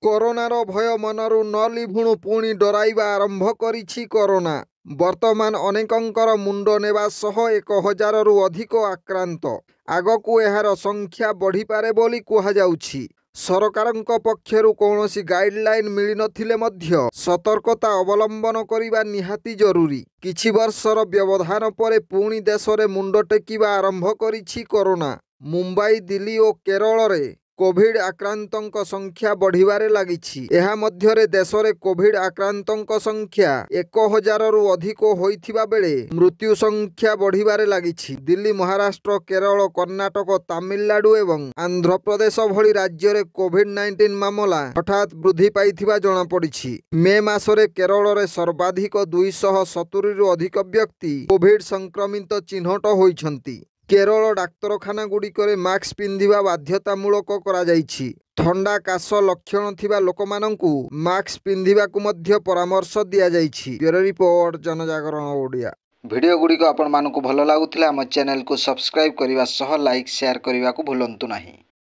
କରୋନାର ଭୟ ମନରୁ ନ ଲିଭୁଣୁ ପୁଣି ଡରାଇବା ଆରମ୍ଭ କରିଛି କରୋନା। ବର୍ତ୍ତମାନ ଅନେକଙ୍କର ମୁଣ୍ଡ ନେବା ସହ 1000ରୁ ଅଧିକ ଆକ୍ରାନ୍ତ। ଆଗକୁ ଏହାର ସଂଖ୍ୟା ବଢ଼ିପାରେ ବୋଲି କୁହାଯାଉଛି। ସରକାରଙ୍କ ପକ୍ଷରୁ କୌଣସି ଗାଇଡଲାଇନ୍ ମିଳିନଥିଲେ ମଧ୍ୟ ସତର୍କତା ଅବଲମ୍ବନ କରିବା ନିହାତି ଜରୁରୀ। କିଛି ବର୍ଷର ବ୍ୟବଧାନ ପରେ ପୁଣି ଦେଶରେ ମୁଣ୍ଡ ଟେକିବା ଆରମ୍ଭ କରିଛି କରୋନା। ମୁମ୍ବାଇ, ଦିଲ୍ଲୀ ଓ କେରଳରେ କୋଭିଡ୍ ଆକ୍ରାନ୍ତଙ୍କ ସଂଖ୍ୟା ବଢ଼ିବାରେ ଲାଗିଛି। ଏହା ମଧ୍ୟରେ ଦେଶରେ କୋଭିଡ୍ ଆକ୍ରାନ୍ତଙ୍କ ସଂଖ୍ୟା 1000ରୁ ଅଧିକ ହୋଇଥିବା ବେଳେ ମୃତ୍ୟୁ ସଂଖ୍ୟା ବଢ଼ିବାରେ ଲାଗିଛି। ଦିଲ୍ଲୀ, ମହାରାଷ୍ଟ୍ର, କେରଳ, କର୍ଣ୍ଣାଟକ, ତାମିଲନାଡୁ ଏବଂ ଆନ୍ଧ୍ରପ୍ରଦେଶ ଭଳି ରାଜ୍ୟରେ କୋଭିଡ୍-19 ମାମଲା ହଠାତ୍ ବୃଦ୍ଧି ପାଇଥିବା ଜଣାପଡ଼ିଛି। ମେ ମାସରେ କେରଳରେ ସର୍ବାଧିକ 270ରୁ ଅଧିକ ବ୍ୟକ୍ତି କୋଭିଡ୍ ସଂକ୍ରମିତ ଚିହ୍ନଟ ହୋଇଛନ୍ତି। କେରଳ ଡାକ୍ତରଖାନାଗୁଡ଼ିକରେ ମାସ୍କ ପିନ୍ଧିବା ବାଧ୍ୟତାମୂଳକ କରାଯାଇଛି। ଥଣ୍ଡା, କାଶ ଲକ୍ଷଣ ଥିବା ଲୋକମାନଙ୍କୁ ମାସ୍କ ପିନ୍ଧିବାକୁ ମଧ୍ୟ ପରାମର୍ଶ ଦିଆଯାଇଛି। Bureau report, Janajagaran Odia. Video ଗୁଡ଼ିକ ଆପଣମାନଙ୍କୁ ଭଲ ଲାଗୁଥିଲେ ଆମ ଚ୍ୟାନେଲକୁ ସବସ୍କ୍ରାଇବ୍ କରିବା ସହ ଲାଇକ୍, ସେୟାର କରିବାକୁ ଭୁଲନ୍ତୁ ନାହିଁ।